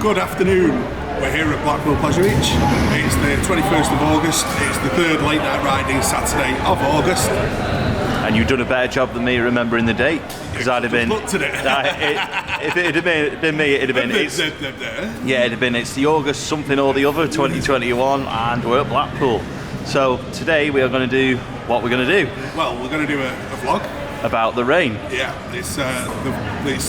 Good afternoon. We're here at Blackpool Pleasure Beach. It's the 21st of August. It's the third late night riding Saturday of August. And you've done a better job than me remembering the date, because I'd have been. Looked at it. If it had been me, it'd have been. It'd have been. It's the August something or the other 2021, and we're at Blackpool. So today we are going to do what we're going to do. Well, we're going to do a vlog about the rain. Yeah, it's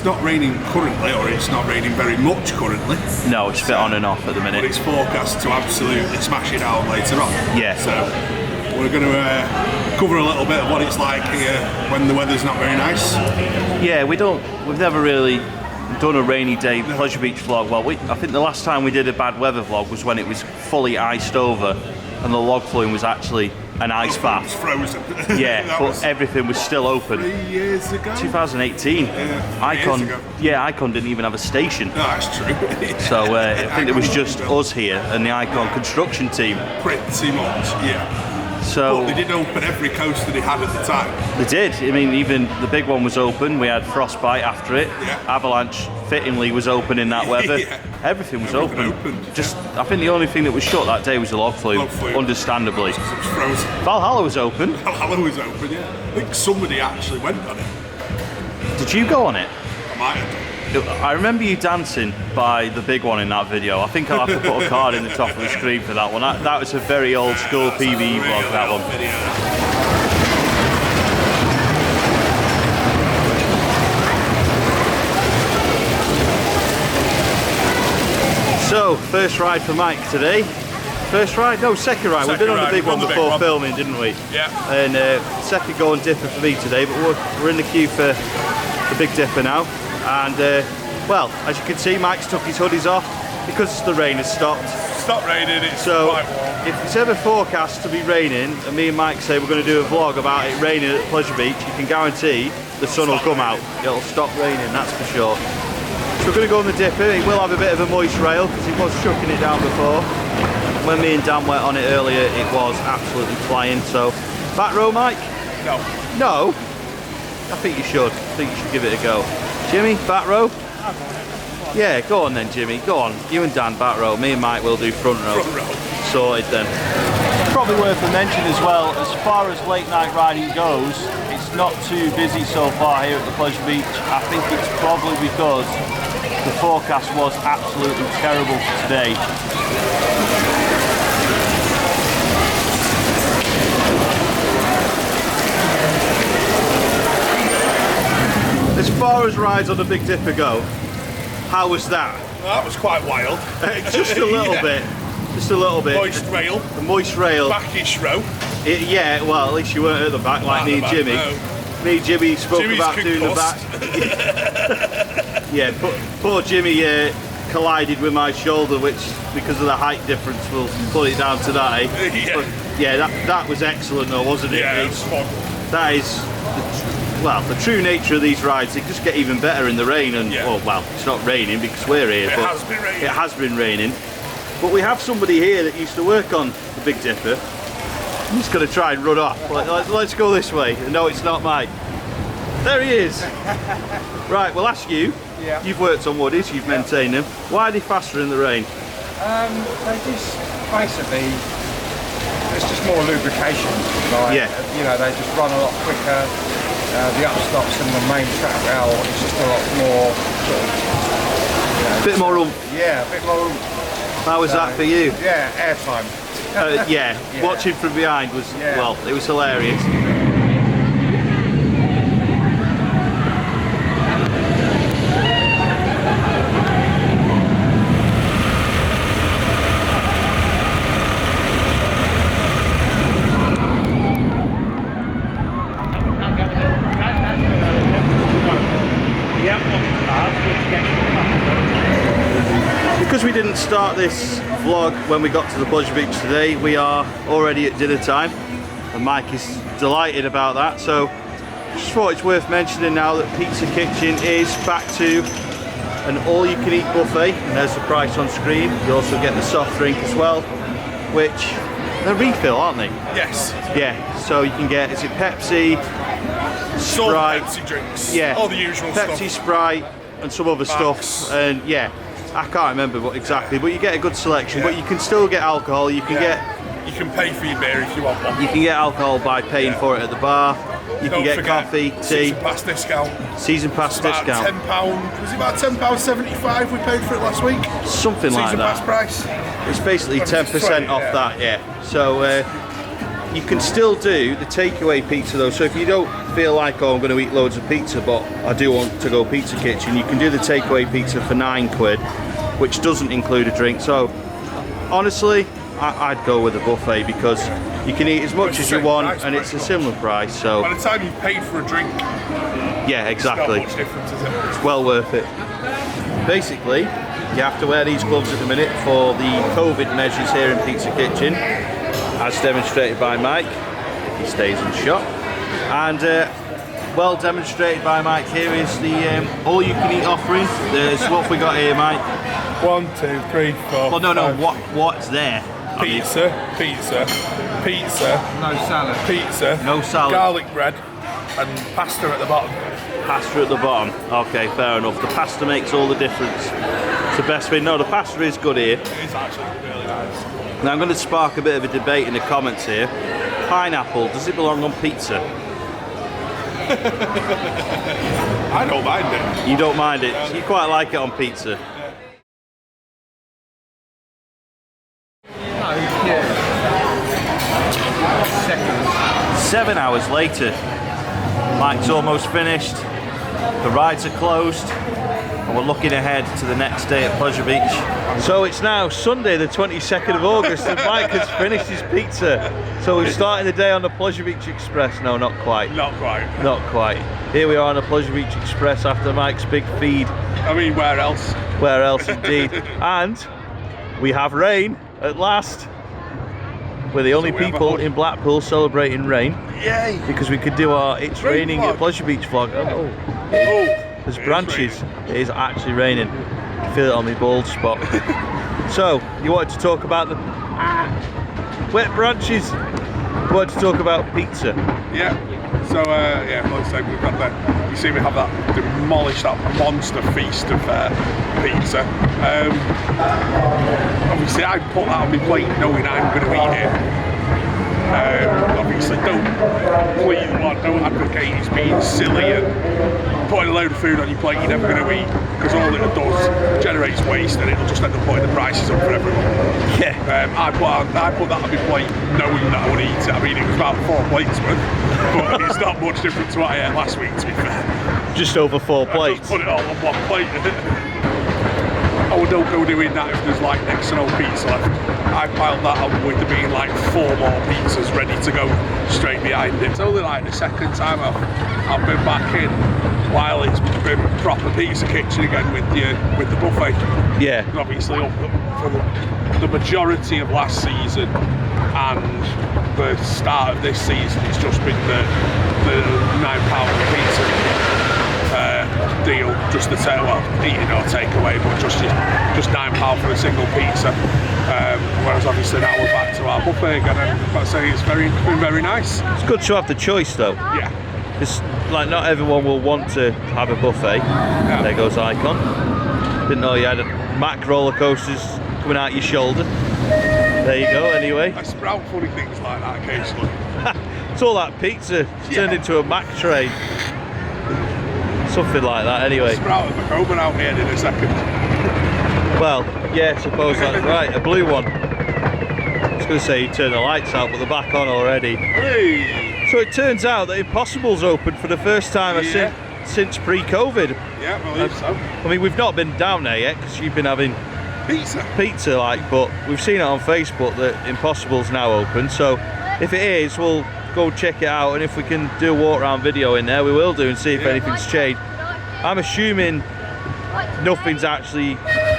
not raining currently, or it's not raining very much currently. No, it's a bit on and off at the minute. But it's forecast to absolutely smash it out later on. Yeah. So we're going to cover a little bit of what it's like here when the weather's not very nice. Yeah, we've never really done a rainy day Pleasure Beach vlog. Well, I think the last time we did a bad weather vlog was when it was fully iced over and the log flume was actually an ice bath. It was frozen. Yeah, but everything was still open. 3 years ago? 2018. Yeah, Icon. years ago. Yeah, Icon didn't even have a station. No, that's true. So I think it was just us here and the Icon construction team. Pretty much, yeah. So but they did open every coaster they had at the time. They did. I mean, even the big one was open. We had Frostbite after it. Yeah. Avalanche, fittingly, was open in that weather. Yeah. Everything was open. Just, yeah. I think the only thing that was shut that day was the log flume. Understandably. It was frozen. Valhalla was open. Valhalla was open, yeah. I think somebody actually went on it. Did you go on it? I might have. I remember you dancing by the big one in that video. I think I'll have to put a card in the top of the screen for that one. That was a very old school PvE vlog, that one. Video. So, first ride for Mike today. First ride? No, second ride. We've been on the big one before filming, didn't we? Yeah. And second go on Dipper for me today, but we're in the queue for the Big Dipper now. And well, as you can see, Mike's took his hoodies off because the rain has stopped. Stopped raining, it's so quite warm. If it's ever forecast to be raining, and me and Mike say we're going to do a vlog about it raining at Pleasure Beach, you can guarantee the sun will come out. It'll stop raining, that's for sure. So we're going to go on the Dipper. It will have a bit of a moist rail because it was chucking it down before. When me and Dan went on it earlier, it was absolutely flying. So, back row, Mike? No. No? I think you should. I think you should give it a go. Jimmy, back row? Yeah, go on then, Jimmy. Go on. You and Dan, back row. Me and Mike will do front row. Front row. Sorted then. Probably worth a mention as well, as far as late night riding goes, it's not too busy so far here at the Pleasure Beach. I think it's probably because the forecast was absolutely terrible for today. As far as rides on the Big Dipper go, how was that? Well, that was quite wild. Just a little bit. Just a little bit. Moist rail. A moist rail. Backish row. Yeah, well, at least you weren't at the back like me and Jimmy. No. Me and Jimmy spoke Jimmy's about doing the back. Yeah, poor Jimmy collided with my shoulder, which, because of the height difference, we'll put it down to that. Yeah. But, yeah, that was excellent though, wasn't it? Yeah, it was fun. That is, well, the true nature of these rides, they just get even better in the rain. And well, it's not raining because we're here, but has been raining. It has been raining. But we have somebody here that used to work on the Big Dipper. I'm just going to try and run off. Let's go this way. No, it's not Mike. There he is. Right, we'll ask you. Yeah. You've worked on woodies, you've maintained them. Why are they faster in the rain? They just basically, it's just more lubrication. Like, you know, they just run a lot quicker. The upstops and the main track rail, it's just a lot more sort of, you know, Bit more oomph. Yeah, a bit more oomph. How was that for you? Yeah, airtime. Yeah, watching from behind was, well, it was hilarious. Because we didn't start this vlog when we got to the Pleasure Beach today, we are already at dinner time and Mike is delighted about that. So just thought it's worth mentioning now that Pizza Kitchen is back to an all-you-can-eat buffet, and there's the price on screen. You also get the soft drink as well, which they're refill, aren't they? Yes. Yeah, so you can get, is it Pepsi, Sprite, Pepsi drinks, yeah, all the usual Pepsi, stuff. Sprite, and some other stuff, and yeah. I can't remember what exactly, but you get a good selection. But you can still get alcohol. You can You can pay for your beer if you want one. you can get alcohol by paying for it at the bar. You can get coffee, tea. Season pass discount. Season pass discount. £10. Was it about £10.75 we paid for it last week? Something like Season that. pass price. It's basically 10% off that, yeah. So you can still do the takeaway pizza though. So if you don't feel like, oh, I'm going to eat loads of pizza, but I do want to go pizza kitchen, you can do the takeaway pizza for £9, which doesn't include a drink. So honestly, I'd go with a buffet because you can eat as much as you want and it's a similar price. So by the time you've paid for a drink, yeah, exactly. it's not much difference, is it? It's well worth it. Basically, you have to wear these gloves at the minute for the COVID measures here in Pizza Kitchen, as demonstrated by Mike, if he stays in shot. And well demonstrated by Mike here is the all-you-can-eat offering. There's what have we got here, Mike? 1, 2, 3, 4. Well, no, what's there? Pizza, pizza, pizza, No salad. pizza, No salad. garlic bread, and pasta at the bottom. Pasta at the bottom. Okay, fair enough. The pasta makes all the difference. It's the best thing. No, the pasta is good here. It is actually really nice. Now I'm going to spark a bit of a debate in the comments here. Pineapple, does it belong on pizza? I don't mind it. You don't mind it? You quite like it on pizza? No, yeah. 7 hours later, Mike's almost finished, the rides are closed, and we're looking ahead to the next day at Pleasure Beach. So it's now Sunday the 22nd of August and Mike has finished his pizza. So we're starting the day on the Pleasure Beach Express. No, not quite. Not quite. Not quite. Here we are on the Pleasure Beach Express after Mike's big feed. I mean, where else? Where else indeed. And we have rain at last. We're the only people in Blackpool celebrating rain. Yay! Because we could do our It's Rain Raining vlog. at Pleasure Beach vlog. Oh, there's branches. It is actually raining. I feel it on my bald spot. So, you wanted to talk about the wet branches. You wanted to talk about pizza. Yeah. So, yeah, like I said, we've got that. You see, we have that demolished that monster feast of pizza. Obviously, I put that on my plate knowing I'm going to eat it. Obviously, don't advocate it's being silly and putting a load of food on your plate you're never going to eat, because all it does generates waste and it'll just end up putting the prices up for everyone. Yeah. I put that on my plate knowing that I would eat it. I mean, it was about 4 plates worth, but it's not much different to what I ate last week, to be fair. Just over 4 I plates. just put it all on one plate. Oh, don't go doing that if there's like next to no pizza left. I piled that on with there being like 4 more pizzas ready to go straight behind it. It's only like the second time I've been back in while it's been proper pizza kitchen again with the buffet. Yeah. And obviously for the majority of last season and the start of this season, it's just been the £9 pizza deal, just the eating or takeaway, but just £9 for a single pizza. Whereas obviously now we're back to our buffet again, and I've got to say it's been very nice. It's good to have the choice though. Yeah. It's like not everyone will want to have a buffet. Yeah. There goes Icon. Didn't know you had Mack roller coasters coming out your shoulder. There you go. Anyway, I sprout funny things like that occasionally. it's all that pizza. It's turned into a Mack tray. Something like that. Anyway. Sprout and McComan out here in a second. Well, yeah, I suppose that's right. A blue one. I was going to say you turn the lights out, but they're back on already. Hey. So it turns out that Impossible's opened for the first time since pre-COVID. Yeah, I believe so. I mean, we've not been down there yet because you've been having Pizza, like, but we've seen it on Facebook that Impossible's now open. So if it is, we'll go check it out, and if we can do a walk around video in there, we will do, and see if anything's changed. I'm assuming nothing's actually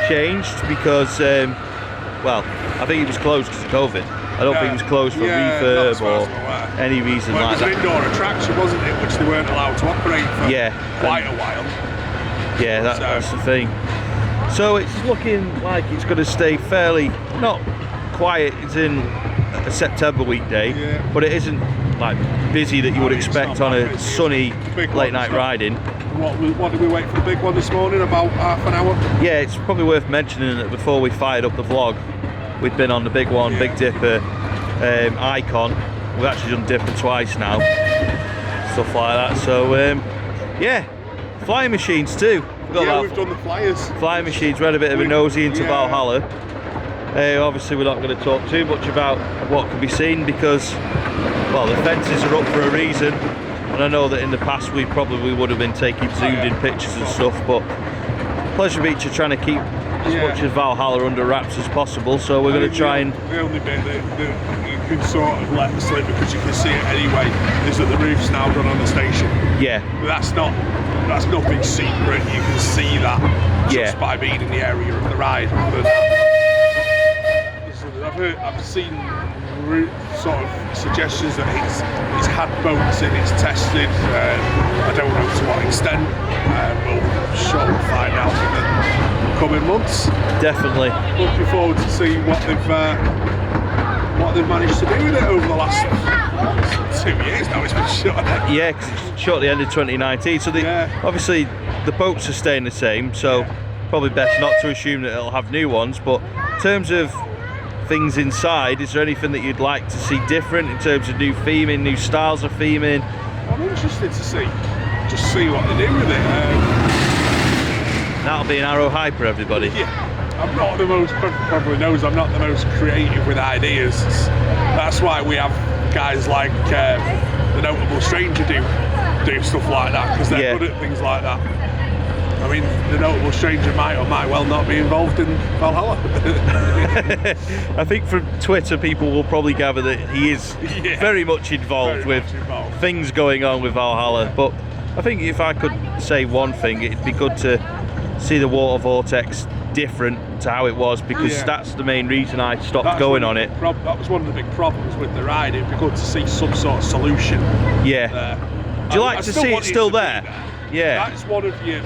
changed because, well, I think it was closed because of COVID. I don't think it was closed for refurb or any reason like that. It was an indoor attraction, wasn't it, which they weren't allowed to operate for quite a while. Yeah, that's the thing. So it's looking like it's going to stay fairly, not quiet, it's in a September weekday, but it isn't like busy that you would expect on a sunny late night riding. What did we wait for the big one this morning? About half an hour? Yeah, it's probably worth mentioning that before we fired up the vlog, we'd been on the big one, Big Dipper, Icon. We've actually done Dipper twice now, stuff like that. So yeah, flying machines too. We've done the flyers. Flying machines. We had a bit of a nosy into Valhalla. Obviously we're not going to talk too much about what can be seen because, well, the fences are up for a reason. And I know that in the past we probably would have been taking zoomed in pictures and stuff, but Pleasure Beach are trying to keep as much of Valhalla under wraps as possible, so we're going to try and... The only bit that you can sort of let slip because you can see it anyway is that the roof's now done on the station. Yeah. But that's nothing secret, you can see that just by being in the area of the ride. I've seen sort of suggestions that it's had boats in, it's tested. I don't know to what extent. We'll sure find out in the coming months. Definitely. Looking forward to seeing what they've managed to do with it over the last 2 years now. It's been shut. Yeah, cause it's shut at the end of 2019. So obviously the boats are staying the same. So probably best not to assume that it'll have new ones. But in terms of things inside, is there anything that you'd like to see different in terms of new theming, new styles of theming? I'm interested to see what they do with it. That'll be an Arrow Hyper, everybody. Yeah, I'm not the most, probably knows I'm not the most creative with ideas. That's why we have guys like the Notable Stranger do stuff like that, because they're good at things like that. I mean, the Notable Stranger might or might well not be involved in Valhalla. I think from Twitter people will probably gather that he is very much involved with things going on with Valhalla. But I think if I could say one thing, it'd be good to see the water vortex different to how it was, because that's the main reason I stopped going on it. That was one of the big problems with the ride. It'd be good to see some sort of solution. Yeah. Do you like to see it still there? Yeah. That's one of your...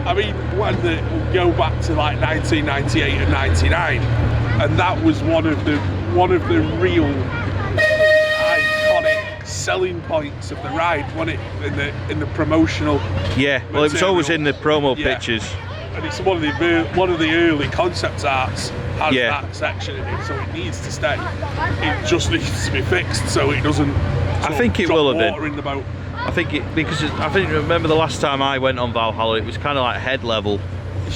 I mean, when we go back to like 1998 and 99, and that was one of the real iconic selling points of the ride, wasn't it? In the promotional. Yeah, well, it was always in the promo pictures. And it's one of the early concept arts has that section in it, so it needs to stay. It just needs to be fixed so it doesn't. I think it will have been. In the boat. I think remember the last time I went on Valhalla, it was kind of like head level,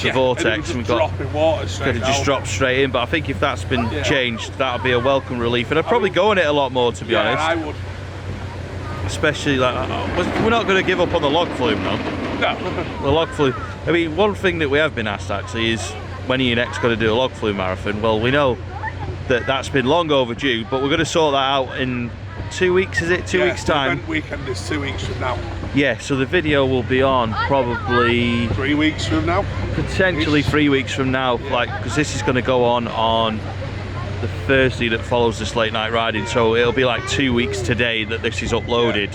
the vortex, and we got water straight could have just dropped straight in. But I think if that's been changed, that'll be a welcome relief, and I'd probably go on it a lot more, to be honest. I would. Especially like we're not going to give up on the log flume though. No. The log flume. I mean, one thing that we have been asked actually is when are you next going to do a log flume marathon? Well, we know that that's been long overdue, but we're going to sort that out in 2 weeks, is it? 2 weeks time? The event weekend is 2 weeks from now. Yeah, so the video will be on probably 3 weeks from now. Potentially 3 weeks from now, because this is going to go on the Thursday that follows this late night riding. So it'll be like 2 weeks today that this is uploaded.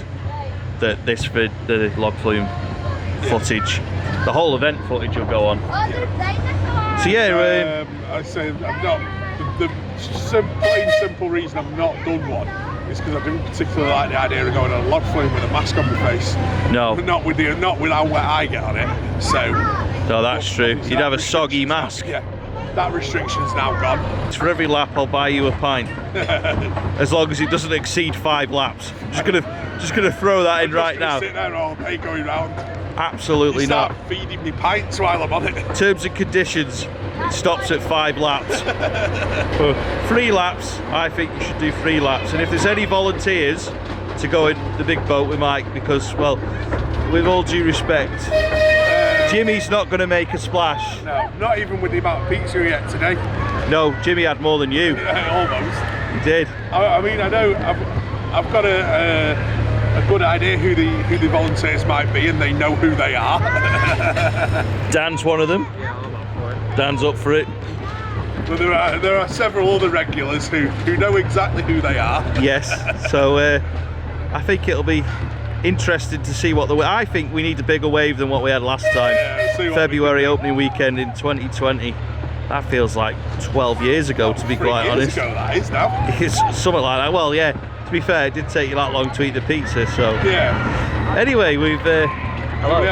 That the log flume footage, the whole event footage will go on. So yeah, I say I'm not. The plain simple reason I'm not done one is because I didn't particularly like the idea of going on a log flume with a mask on my face. No. Not with how wet I get on it. So. No, that's true. You'd have a soggy mask. Yeah. That restriction's now gone. For every lap, I'll buy you a pint, as long as it doesn't exceed 5 laps. Just gonna throw that in right now. Sit there all day going round. Absolutely not. Feeding me pints while I'm on it. Terms and conditions. It stops at 5 laps. 3 laps, I think you should do 3 laps. And if there's any volunteers to go in the big boat with Mike, because, well, with all due respect, Jimmy's not going to make a splash. No, not even with the amount of pizza he had today. No, Jimmy had more than you. Almost. He did. I mean, I know I've got a good idea who the volunteers might be, and they know who they are. Dan's one of them. Yeah, I'm up for it. Dan's up for it. But there are several other regulars who know exactly who they are. Yes. So I think it'll be interesting to see what I think we need a bigger wave than what we had last time. February opening weekend in 2020. That feels like 12 years ago, to be quite honest. Ago, that is now. It's something like that. Well, yeah, To be fair, it did take you that long to eat the pizza, so. Yeah. Anyway, we've hello. We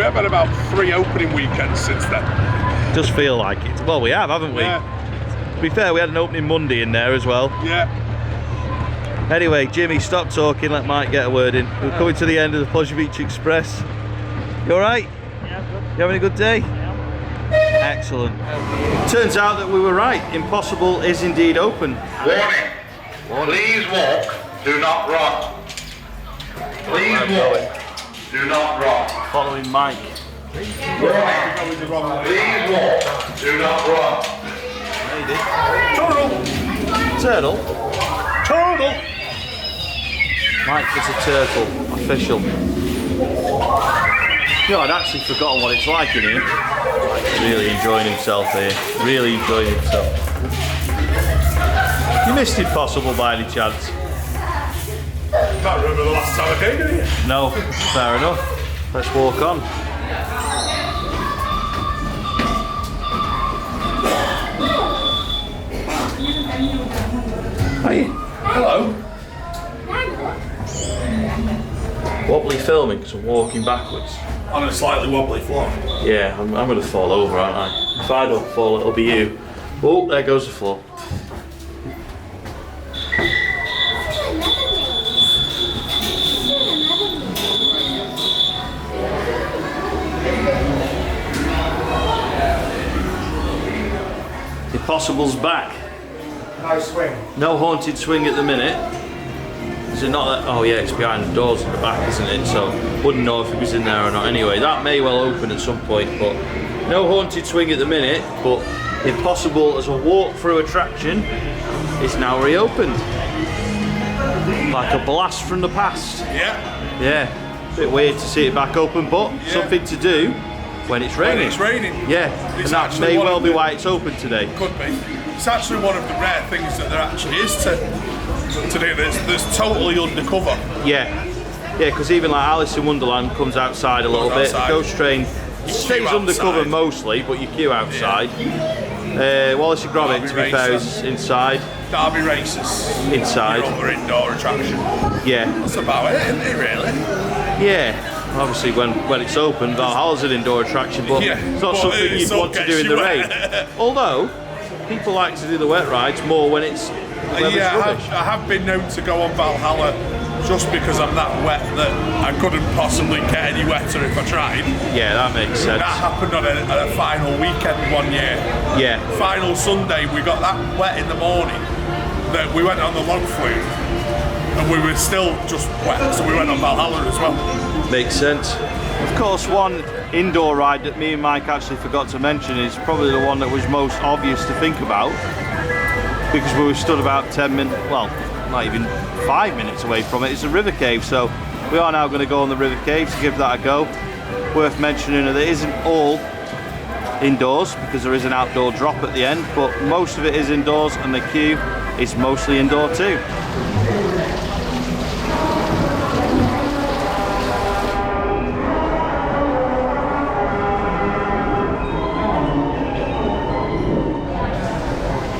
have had about 3 opening weekends since then. Does feel like it. Well, we have, haven't we? Yeah. To be fair, we had an opening Monday in there as well. Yeah. Anyway, Jimmy, stop talking, let Mike get a word in. We're coming to the end of the Pleasure Beach Express. You alright? Yeah, good. You having a good day? Yeah. Excellent. Turns out that we were right. Impossible is indeed open. Warning. Please walk, do not run. Please walk, do not run. Following Mike. Warning. Please walk, do not run. Turtle? Turtle! Mike is a turtle. Official. You know, I'd actually forgotten what it's like in here. Mike's really enjoying himself here. Really enjoying himself. You missed Impossible by any chance? Can't remember the last time I came in here. No, fair enough. Let's walk on. Hey, hello. Wobbly filming because I'm walking backwards. On a slightly wobbly floor. Yeah, I'm going to fall over, aren't I? If I don't fall, it'll be you. Oh, there goes the floor. Impossible's back. No swing. No haunted swing at the minute. Is it not that? Oh yeah, it's behind the doors at the back, isn't it? So wouldn't know if it was in there or not. Anyway, that may well open at some point, but no haunted swing at the minute. But Impossible as a walk-through attraction is now reopened. Like a blast from the past. Yeah. Yeah, bit weird to see it back open, but something to do when it's raining. When it's raining. Yeah, It's and that actually may one well of be the- why it's open today. Could be. It's actually one of the rare things that there actually is to do. There's totally undercover. Yeah, because even like Alice in Wonderland comes outside a little bit. The outside. Ghost Train stays queue undercover outside. mostly, but you queue outside. Wallace and Gromit, to be fair, is inside. Derby races. Inside. Your other indoor attraction. Yeah, That's about it, isn't it, really? yeah. Obviously, when it's open, Valhalla's an indoor attraction, but Yeah, it's not but something it you'd still want to gets do in you the rain. wet. Although people like to do the wet rides more when it's weather's Yeah, rubbish. I have been known to go on Valhalla just because I'm that wet that I couldn't possibly get any wetter if I tried. Yeah, that makes sense. That happened on a final weekend one year. Yeah, Final Sunday, we got that wet in the morning that we went on the log flume and we were still just wet, so we went on Valhalla as well. makes sense. Of course, one indoor ride that me and Mike actually forgot to mention is probably the one that was most obvious to think about, because we were stood about 10 minutes, well, not even 5 minutes away from it. It's a river cave, so we are now going to go on the river cave to give that a go. Worth mentioning that it isn't all indoors because there is an outdoor drop at the end, but most of it is indoors and the queue is mostly indoor too.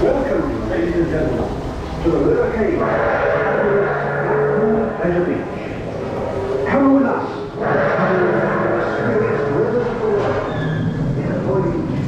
Welcome, ladies and gentlemen, to the River Cave, Blackpool Pleasure Beach. Come with us. Experience rivers below in a voyage.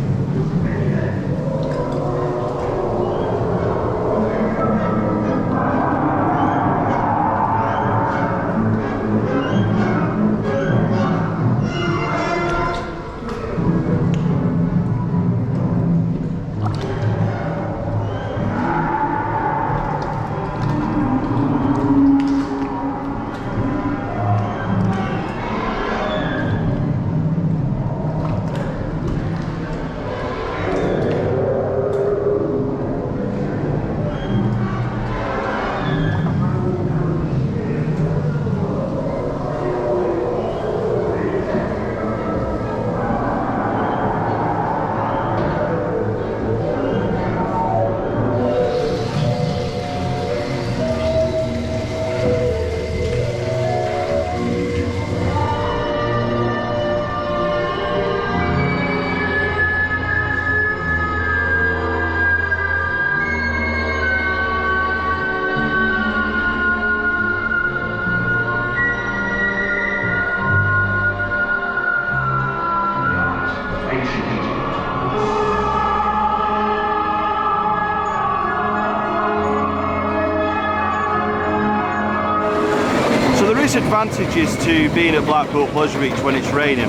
there is advantages to being at Blackpool Pleasure Beach when it's raining.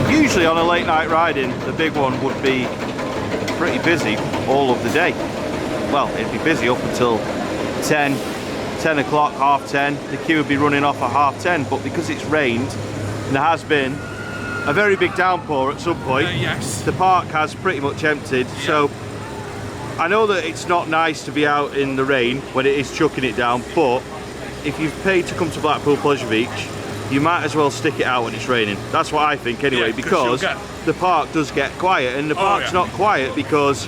Usually on a late night riding, the big one would be pretty busy all of the day. Well, it'd be busy up until 10 o'clock, half 10. The queue would be running off at half 10, but because it's rained, and there has been a very big downpour at some point, yes. the park has pretty much emptied. Yeah. So I know that it's not nice to be out in the rain when it is chucking it down, but if you've paid to come to Blackpool Pleasure Beach, you might as well stick it out when it's raining. That's what I think anyway, Yeah, because the park does get quiet, and the park's not quiet because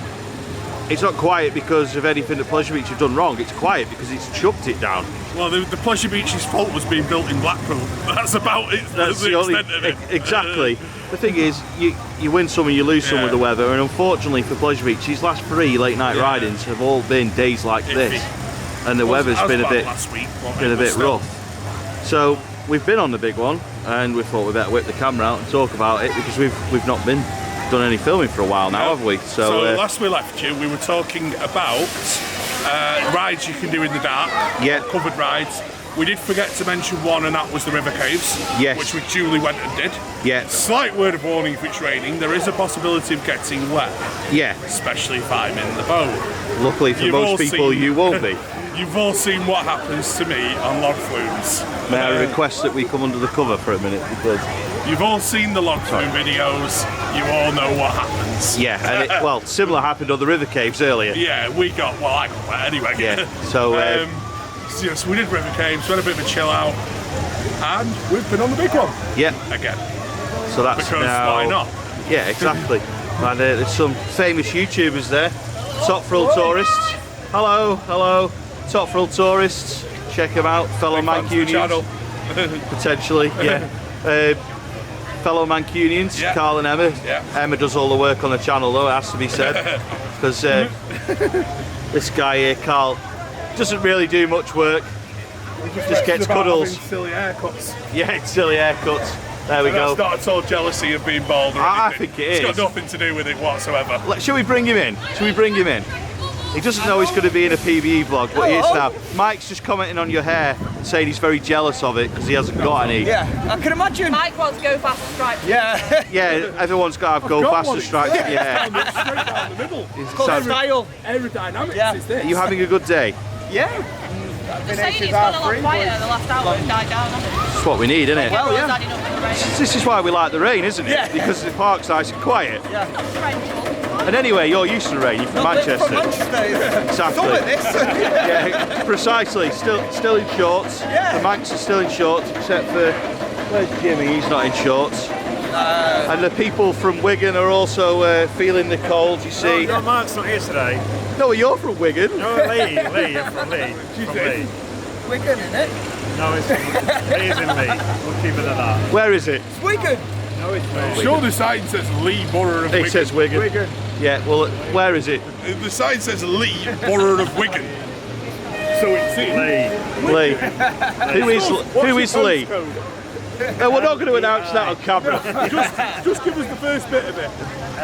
of anything that Pleasure Beach have done wrong. It's quiet because it's chucked it down. Well, the Pleasure Beach's fault was being built in Blackpool. That's about it. That's the only extent of it. Exactly. The thing is, you win some and you lose some with the weather, and unfortunately for Pleasure Beach, these last 3 late night ridings have all been days like this, and the weather's been a bit rough. So we've been on the big one, and we thought we better whip the camera out and talk about it, because we've not done any filming for a while now, have we? So last we left you, we were talking about rides you can do in the dark, covered rides. We did forget to mention one, and that was the river caves, which we duly went and did. Slight word of warning: if it's raining, there is a possibility of getting wet. Especially if I'm in the boat. Luckily for most people, you won't be. You've all seen what happens to me on log flumes. May I request that we come under the cover for a minute, because you've all seen the log flume videos. You all know what happens. And well, similar happened on the river caves earlier. I got wet anyway. So yes, we did river caves, we had a bit of a chill out, and we've been on the big one. Again. So that's because now, why not? Yeah, exactly. And there's some famous YouTubers there. Top Frill Tourists. Hello. Top Frill Tourists. Check them out. Fellow Mancunians. Potentially, fellow Mancunians, Carl and Emma. Emma does all the work on the channel though, it has to be said. Because this guy here, Carl, doesn't really do much work. Just gets cuddles. Silly haircuts. Silly haircuts. There we go. That's not at all jealousy of being bald or anything. I think it is. It's got nothing to do with it whatsoever. Shall we bring him in? He doesn't know he's going to be in a PBE vlog, but he is now. Mike's just commenting on your hair, saying he's very jealous of it because he hasn't got any. I can imagine. Mike wants Go Faster stripes. Everyone's got to have Go Faster stripes in your hair. Straight down the middle. It's called style. Aerodynamics is this. Are you having a good day? Just saying, it's gone a lot quieter the last hour and died down. That's what we need, isn't it? This is why we like the rain, isn't it? Because the park's nice and quiet. And anyway, you're used to the rain. You're from Manchester. Exactly. Precisely. Still in shorts. The Manx are still in shorts, except for where's Jimmy? He's not in shorts. And the people from Wigan are also feeling the cold. You see. No, Mark's not here today. No, you're from Wigan. No, Lee. I'm from Lee. Wigan, isn't it? No, it's Lee's in Lee. We'll keep it at that. Where is it? It's Wigan. No, it's Lee. Sure, the sign says Lee, Borough of Wigan. It says Wigan. Yeah, well, where is it? The sign says Lee, Borough of Wigan. So it's in Lee. Who is Lee? No, we're not going to announce that on camera. just give us the first bit of it.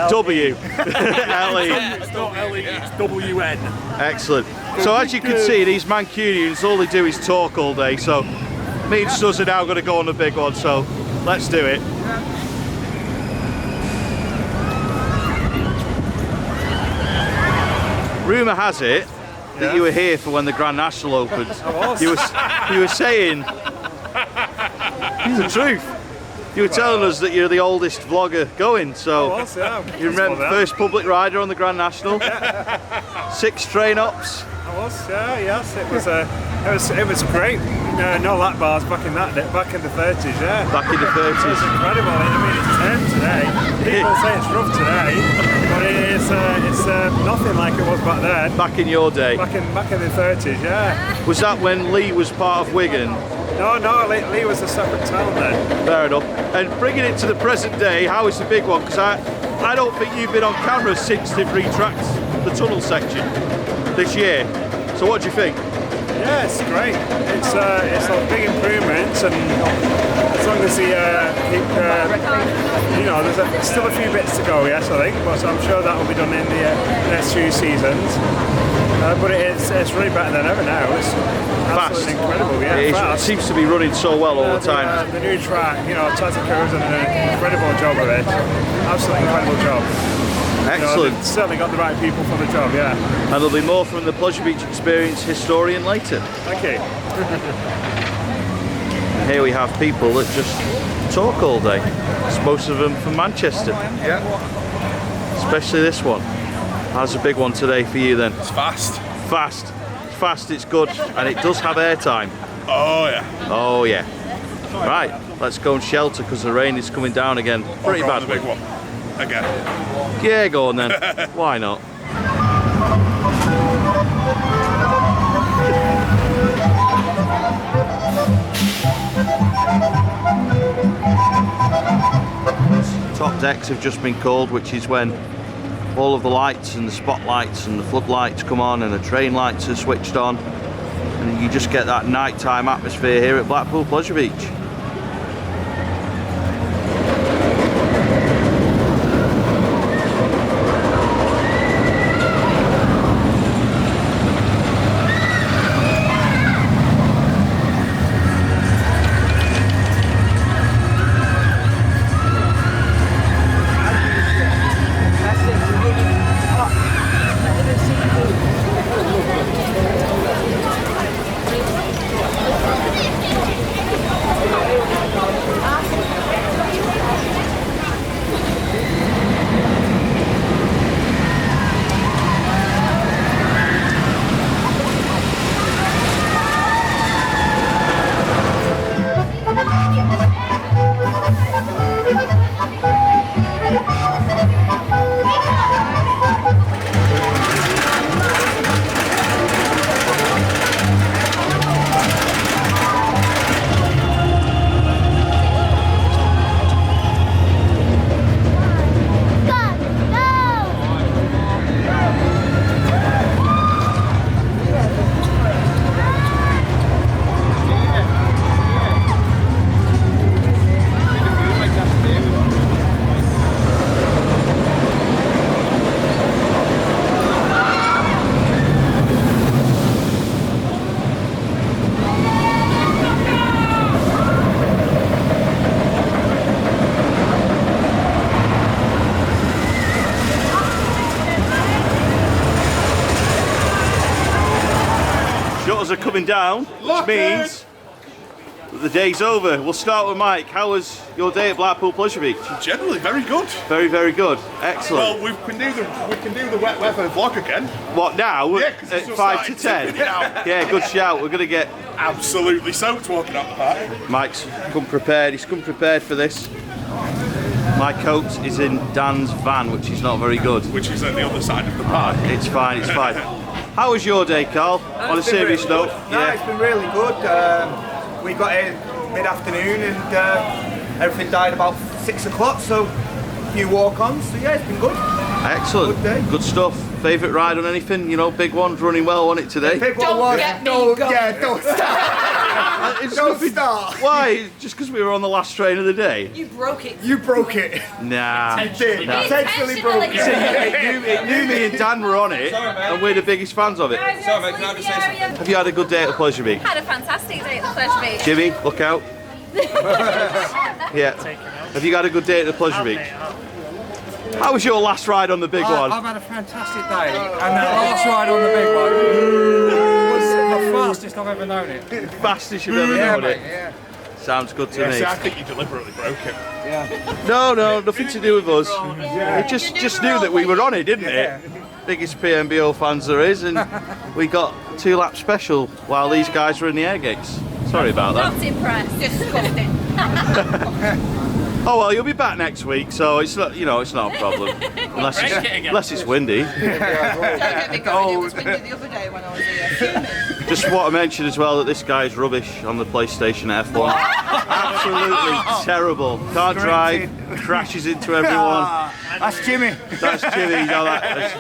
W. L-E. It's not L-E, it's W-N. Excellent. So as you can see, these Mancunians, all they do is talk all day. So me and Suz are now going to go on the big one. So let's do it. Rumour has it that you were here for when the Grand National opened. I was. You were saying the truth. You were telling us that you're the oldest vlogger going, so I was, you remember the first public rider on the Grand National? 6 train ups. I was, yes. It was great. No lap bars back in the 30s, Back in the 30s. It was incredible. I mean, it's turned today. People say it's rough today, but it's nothing like it was back then. Back in your day. Back in the 30s, Was that when Lee was part of Wigan? No, Lee was a separate town then. Fair enough. And bringing it to the present day, how is the big one? Because I don't think you've been on camera since they've retracked the tunnel section this year. So what do you think? Yeah, it's great. It's like big improvements, and as long as there's still a few bits to go, yes, I think, but I'm sure that will be done in the next few seasons. But it's really better than ever now. It's absolutely incredible. Yeah, It fast. seems to be running so well all the time. The new track, you know, Tatico's done an incredible job of it. Absolutely incredible job. Excellent. You know, they've certainly got the right people for the job, yeah. And there'll be more from the Pleasure Beach Experience historian later. Thank you. And here we have people that just talk all day. It's most of them from Manchester. Yeah. Especially this one. How's a big one today for you then? It's fast. Fast. It's fast, it's good, and it does have airtime. Oh yeah. Oh yeah. Right, let's go and shelter because the rain is coming down again. Pretty I'll go on bad. the big one. Again. Yeah, go on then. Why not? Top decks have just been called, which is when all of the lights and the spotlights and the floodlights come on and the train lights are switched on, and you just get that nighttime atmosphere here at Blackpool Pleasure Beach. Are coming down, which means that the day's over. We'll start with Mike. How was your day at Blackpool Pleasure Beach? Generally very good. Very, very good. Excellent. Well, we can do the wet weather vlog again. What now? Yeah, 'cause at it's 5 to just 10. started Yeah, good shout. We're going to get Absolutely soaked walking up the park. Mike's come prepared. He's come prepared for this. My coat is in Dan's van, which is not very good. Which is at the other side of the park. It's fine. It's fine. How was your day, Carl? On a serious note. No, it's been really good. We got in mid-afternoon and everything died about 6 o'clock, so a few walk-ons. So yeah, it's been good. Excellent. Good day. Good stuff. Favourite ride on anything? You know, big one's running well, wasn't it today? Big one Don't was. get me going. Don't start. Don't start. Why? Just because we were on the last train of the day? You broke it. You broke it. Nah. You did. Nah. Intentionally broke See, it. it knew me and Dan were on it, and we're the biggest fans of it. Sorry, mate, can I just say something? Have you had a good day at the Pleasure Beach? Had a fantastic day at the Pleasure Beach. Jimmy, look out. Yeah. Have you had a good day at the Pleasure Beach? How was your last ride on the big one? I've had a fantastic day, and the last ride on the big one was the fastest I've ever known it. Fastest you've ever known it. Yeah. Sounds good to me. See, I think you deliberately broke it. No, nothing to do with us. It just knew that we were on it, didn't it? Biggest PMBO fans there is, and we got 2 lap special while these guys were in the air gates. Sorry about that. Not impressed. Disgusting. Oh well, you'll be back next week, so it's not, it's not a problem. Unless it's windy. Don't get me going. It was windy the other day when I was here. Just want to mention as well that this guy's rubbish on the PlayStation F1. Absolutely terrible. Can't drive, crashes into everyone. That's Jimmy. That's Jimmy. That's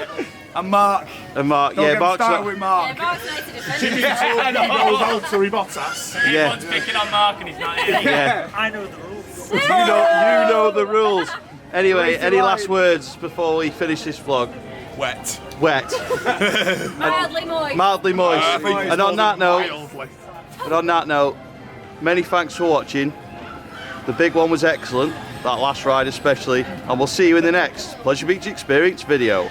And Mark. Mark. Don't Yeah, get Mark's started not. with Mark. Yeah, Mark's nice to defend. Valtteri Bottas. Yeah. Everyone's picking on Mark and he's not here. Yeah. I know the rules. You know the rules. Anyway, any last words before we finish this vlog? Wet. Wet. Mildly moist. Mildly moist. I think it's And on more that than note, mildly. but on that note, many thanks for watching. The big one was excellent, that last ride especially, and we'll see you in the next Pleasure Beach Experience video.